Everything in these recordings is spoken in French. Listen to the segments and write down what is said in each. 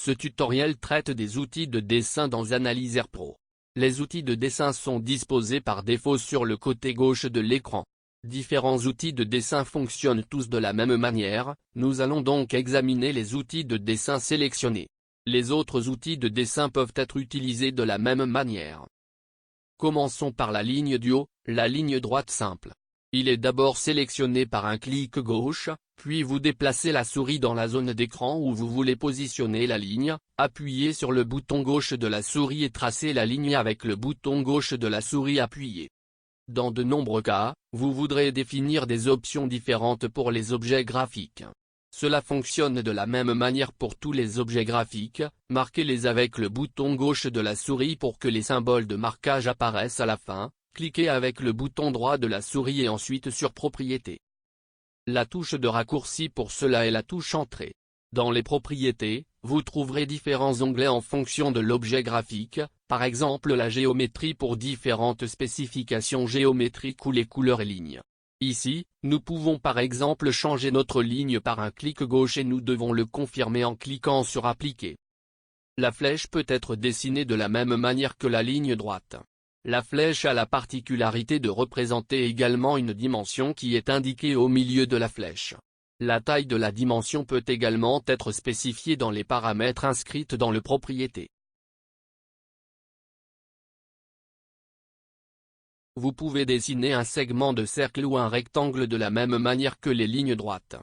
Ce tutoriel traite des outils de dessin dans Analyzer Pro. Les outils de dessin sont disposés par défaut sur le côté gauche de l'écran. Différents outils de dessin fonctionnent tous de la même manière, nous allons donc examiner les outils de dessin sélectionnés. Les autres outils de dessin peuvent être utilisés de la même manière. Commençons par la ligne du haut, la ligne droite simple. Il est d'abord sélectionné par un clic gauche, puis vous déplacez la souris dans la zone d'écran où vous voulez positionner la ligne, appuyez sur le bouton gauche de la souris et tracez la ligne avec le bouton gauche de la souris appuyé. Dans de nombreux cas, vous voudrez définir des options différentes pour les objets graphiques. Cela fonctionne de la même manière pour tous les objets graphiques, marquez-les avec le bouton gauche de la souris pour que les symboles de marquage apparaissent à la fin, cliquez avec le bouton droit de la souris et ensuite sur Propriétés. La touche de raccourci pour cela est la touche Entrée. Dans les propriétés, vous trouverez différents onglets en fonction de l'objet graphique, par exemple la géométrie pour différentes spécifications géométriques ou les couleurs et lignes. Ici, nous pouvons par exemple changer notre ligne par un clic gauche et nous devons le confirmer en cliquant sur Appliquer. La flèche peut être dessinée de la même manière que la ligne droite. La flèche a la particularité de représenter également une dimension qui est indiquée au milieu de la flèche. La taille de la dimension peut également être spécifiée dans les paramètres inscrits dans le propriété. Vous pouvez dessiner un segment de cercle ou un rectangle de la même manière que les lignes droites.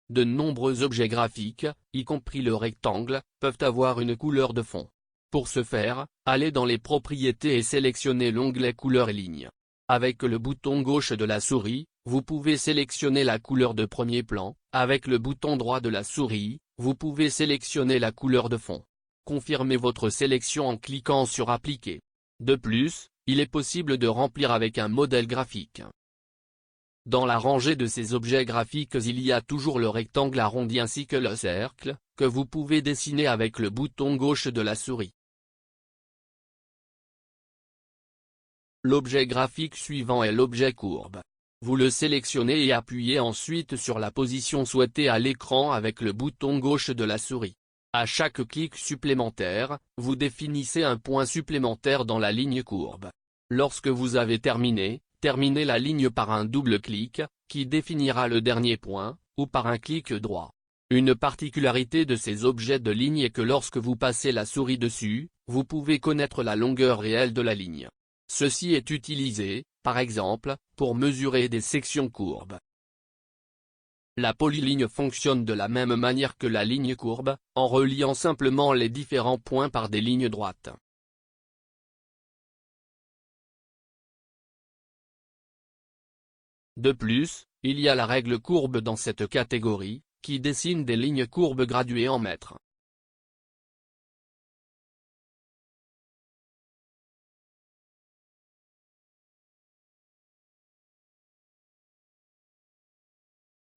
De nombreux objets graphiques, y compris le rectangle, peuvent avoir une couleur de fond. Pour ce faire, allez dans les propriétés et sélectionnez l'onglet Couleurs et lignes. Avec le bouton gauche de la souris, vous pouvez sélectionner la couleur de premier plan, avec le bouton droit de la souris, vous pouvez sélectionner la couleur de fond. Confirmez votre sélection en cliquant sur Appliquer. De plus, il est possible de remplir avec un modèle graphique. Dans la rangée de ces objets graphiques il y a toujours le rectangle arrondi ainsi que le cercle, que vous pouvez dessiner avec le bouton gauche de la souris. L'objet graphique suivant est l'objet courbe. Vous le sélectionnez et appuyez ensuite sur la position souhaitée à l'écran avec le bouton gauche de la souris. À chaque clic supplémentaire, vous définissez un point supplémentaire dans la ligne courbe. Lorsque vous avez terminé, terminez la ligne par un double clic, qui définira le dernier point, ou par un clic droit. Une particularité de ces objets de ligne est que lorsque vous passez la souris dessus, vous pouvez connaître la longueur réelle de la ligne. Ceci est utilisé, par exemple, pour mesurer des sections courbes. La polyligne fonctionne de la même manière que la ligne courbe, en reliant simplement les différents points par des lignes droites. De plus, il y a la règle courbe dans cette catégorie, qui dessine des lignes courbes graduées en mètres.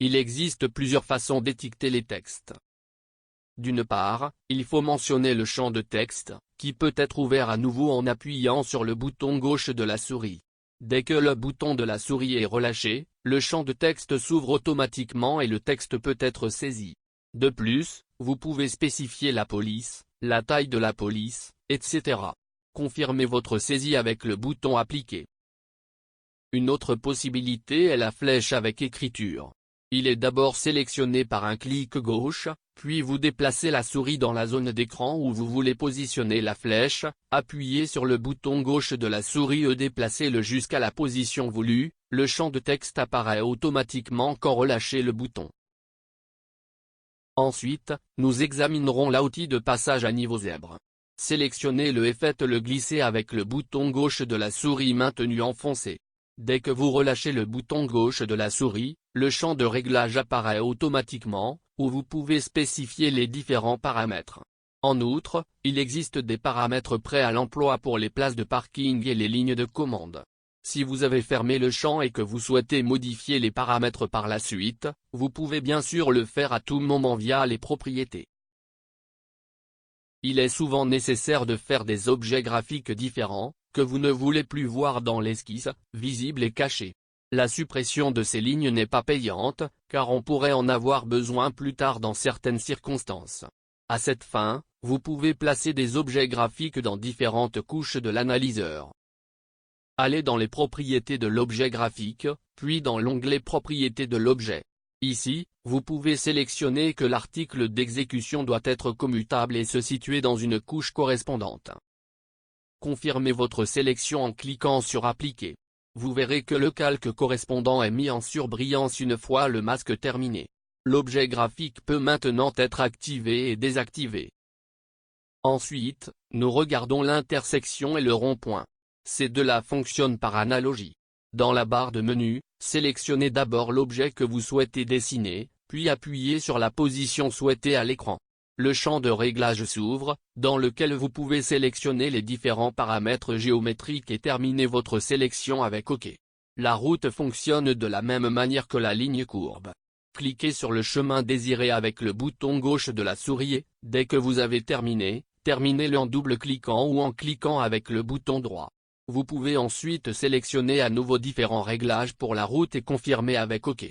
Il existe plusieurs façons d'étiqueter les textes. D'une part, il faut mentionner le champ de texte, qui peut être ouvert à nouveau en appuyant sur le bouton gauche de la souris. Dès que le bouton de la souris est relâché, le champ de texte s'ouvre automatiquement et le texte peut être saisi. De plus, vous pouvez spécifier la police, la taille de la police, etc. Confirmez votre saisie avec le bouton Appliquer. Une autre possibilité est la flèche avec écriture. Il est d'abord sélectionné par un clic gauche, puis vous déplacez la souris dans la zone d'écran où vous voulez positionner la flèche, appuyez sur le bouton gauche de la souris et déplacez-le jusqu'à la position voulue, le champ de texte apparaît automatiquement quand relâchez le bouton. Ensuite, nous examinerons l'outil de passage à niveau zèbre. Sélectionnez-le et faites-le glisser avec le bouton gauche de la souris maintenu enfoncé. Dès que vous relâchez le bouton gauche de la souris, le champ de réglage apparaît automatiquement, où vous pouvez spécifier les différents paramètres. En outre, il existe des paramètres prêts à l'emploi pour les places de parking et les lignes de commande. Si vous avez fermé le champ et que vous souhaitez modifier les paramètres par la suite, vous pouvez bien sûr le faire à tout moment via les propriétés. Il est souvent nécessaire de faire des objets graphiques différents, que vous ne voulez plus voir dans l'esquisse, visibles et cachés. La suppression de ces lignes n'est pas payante, car on pourrait en avoir besoin plus tard dans certaines circonstances. À cette fin, vous pouvez placer des objets graphiques dans différentes couches de l'analyseur. Allez dans les propriétés de l'objet graphique, puis dans l'onglet propriétés de l'objet. Ici, vous pouvez sélectionner que l'article d'exécution doit être commutable et se situer dans une couche correspondante. Confirmez votre sélection en cliquant sur Appliquer. Vous verrez que le calque correspondant est mis en surbrillance une fois le masque terminé. L'objet graphique peut maintenant être activé et désactivé. Ensuite, nous regardons l'intersection et le rond-point. Ces deux-là fonctionnent par analogie. Dans la barre de menu, sélectionnez d'abord l'objet que vous souhaitez dessiner, puis appuyez sur la position souhaitée à l'écran. Le champ de réglage s'ouvre, dans lequel vous pouvez sélectionner les différents paramètres géométriques et terminer votre sélection avec OK. La route fonctionne de la même manière que la ligne courbe. Cliquez sur le chemin désiré avec le bouton gauche de la souris et, dès que vous avez terminé, terminez-le en double-cliquant ou en cliquant avec le bouton droit. Vous pouvez ensuite sélectionner à nouveau différents réglages pour la route et confirmer avec OK.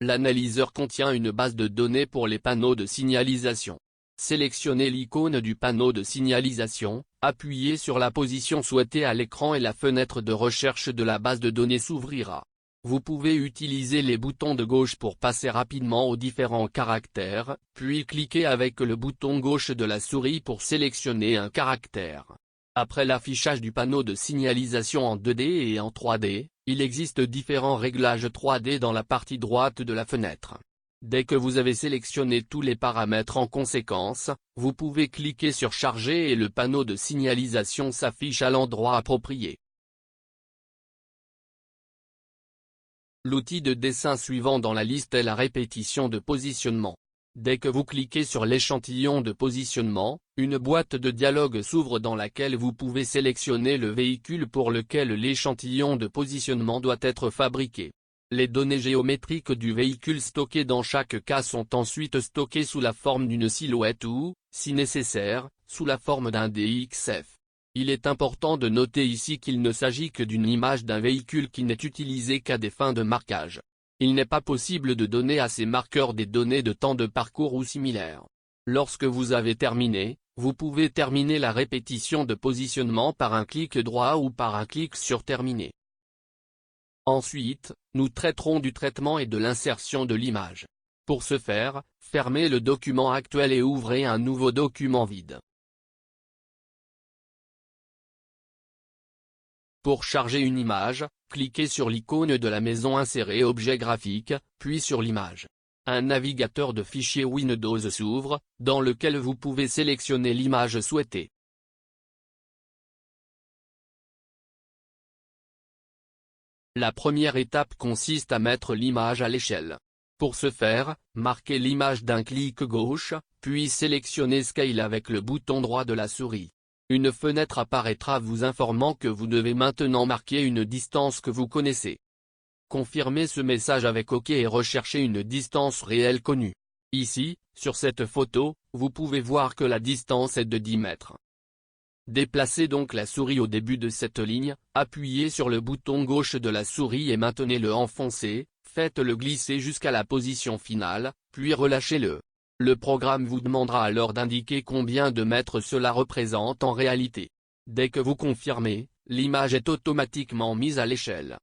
L'analyseur contient une base de données pour les panneaux de signalisation. Sélectionnez l'icône du panneau de signalisation, appuyez sur la position souhaitée à l'écran et la fenêtre de recherche de la base de données s'ouvrira. Vous pouvez utiliser les boutons de gauche pour passer rapidement aux différents caractères, puis cliquez avec le bouton gauche de la souris pour sélectionner un caractère. Après l'affichage du panneau de signalisation en 2D et en 3D, il existe différents réglages 3D dans la partie droite de la fenêtre. Dès que vous avez sélectionné tous les paramètres en conséquence, vous pouvez cliquer sur Charger et le panneau de signalisation s'affiche à l'endroit approprié. L'outil de dessin suivant dans la liste est la répétition de positionnement. Dès que vous cliquez sur l'échantillon de positionnement, une boîte de dialogue s'ouvre dans laquelle vous pouvez sélectionner le véhicule pour lequel l'échantillon de positionnement doit être fabriqué. Les données géométriques du véhicule stockées dans chaque cas sont ensuite stockées sous la forme d'une silhouette ou, si nécessaire, sous la forme d'un DXF. Il est important de noter ici qu'il ne s'agit que d'une image d'un véhicule qui n'est utilisée qu'à des fins de marquage. Il n'est pas possible de donner à ces marqueurs des données de temps de parcours ou similaires. Lorsque vous avez terminé, vous pouvez terminer la répétition de positionnement par un clic droit ou par un clic sur Terminer. Ensuite, nous traiterons du traitement et de l'insertion de l'image. Pour ce faire, fermez le document actuel et ouvrez un nouveau document vide. Pour charger une image, cliquez sur l'icône de la maison Insérer objet graphique, puis sur l'image. Un navigateur de fichiers Windows s'ouvre, dans lequel vous pouvez sélectionner l'image souhaitée. La première étape consiste à mettre l'image à l'échelle. Pour ce faire, marquez l'image d'un clic gauche, puis sélectionnez Scale avec le bouton droit de la souris. Une fenêtre apparaîtra vous informant que vous devez maintenant marquer une distance que vous connaissez. Confirmez ce message avec OK et recherchez une distance réelle connue. Ici, sur cette photo, vous pouvez voir que la distance est de 10 mètres. Déplacez donc la souris au début de cette ligne, appuyez sur le bouton gauche de la souris et maintenez-le enfoncé, faites-le glisser jusqu'à la position finale, puis relâchez-le. Le programme vous demandera alors d'indiquer combien de mètres cela représente en réalité. Dès que vous confirmez, l'image est automatiquement mise à l'échelle.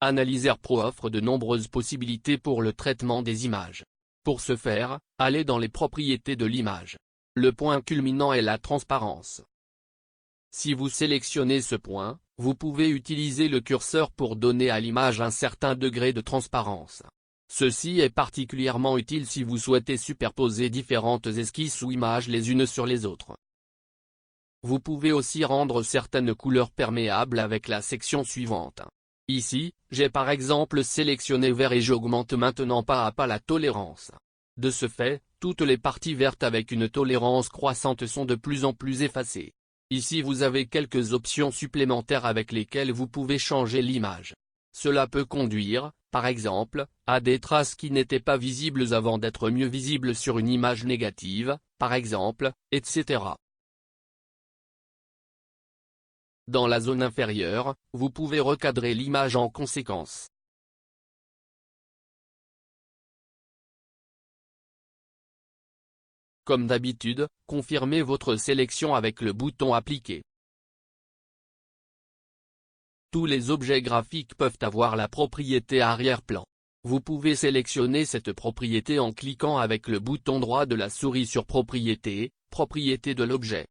Analyseur Pro offre de nombreuses possibilités pour le traitement des images. Pour ce faire, allez dans les propriétés de l'image. Le point culminant est la transparence. Si vous sélectionnez ce point, vous pouvez utiliser le curseur pour donner à l'image un certain degré de transparence. Ceci est particulièrement utile si vous souhaitez superposer différentes esquisses ou images les unes sur les autres. Vous pouvez aussi rendre certaines couleurs perméables avec la section suivante. Ici, j'ai par exemple sélectionné vert et j'augmente maintenant pas à pas la tolérance. De ce fait, toutes les parties vertes avec une tolérance croissante sont de plus en plus effacées. Ici vous avez quelques options supplémentaires avec lesquelles vous pouvez changer l'image. Cela peut conduire, par exemple, à des traces qui n'étaient pas visibles avant d'être mieux visibles sur une image négative, par exemple, etc. Dans la zone inférieure, vous pouvez recadrer l'image en conséquence. Comme d'habitude, confirmez votre sélection avec le bouton Appliquer. Tous les objets graphiques peuvent avoir la propriété arrière-plan. Vous pouvez sélectionner cette propriété en cliquant avec le bouton droit de la souris sur Propriétés, Propriété de l'objet.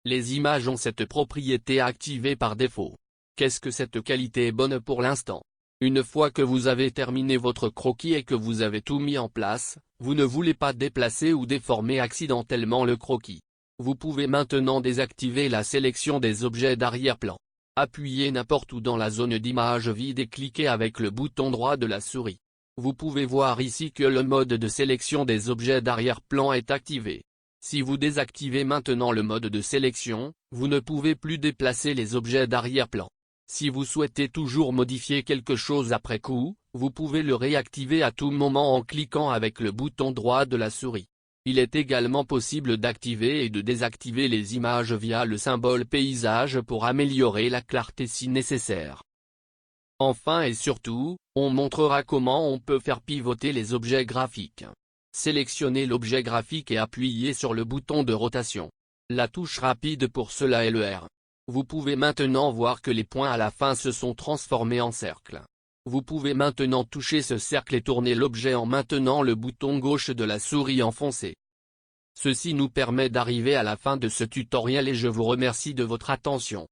Les images ont cette propriété activée par défaut. Qu'est-ce que cette qualité est bonne pour l'instant? Une fois que vous avez terminé votre croquis et que vous avez tout mis en place, vous ne voulez pas déplacer ou déformer accidentellement le croquis. Vous pouvez maintenant désactiver la sélection des objets d'arrière-plan. Appuyez n'importe où dans la zone d'image vide et cliquez avec le bouton droit de la souris. Vous pouvez voir ici que le mode de sélection des objets d'arrière-plan est activé. Si vous désactivez maintenant le mode de sélection, vous ne pouvez plus déplacer les objets d'arrière-plan. Si vous souhaitez toujours modifier quelque chose après coup, vous pouvez le réactiver à tout moment en cliquant avec le bouton droit de la souris. Il est également possible d'activer et de désactiver les images via le symbole paysage pour améliorer la clarté si nécessaire. Enfin et surtout, on montrera comment on peut faire pivoter les objets graphiques. Sélectionnez l'objet graphique et appuyez sur le bouton de rotation. La touche rapide pour cela est le R. Vous pouvez maintenant voir que les points à la fin se sont transformés en cercles. Vous pouvez maintenant toucher ce cercle et tourner l'objet en maintenant le bouton gauche de la souris enfoncé. Ceci nous permet d'arriver à la fin de ce tutoriel et je vous remercie de votre attention.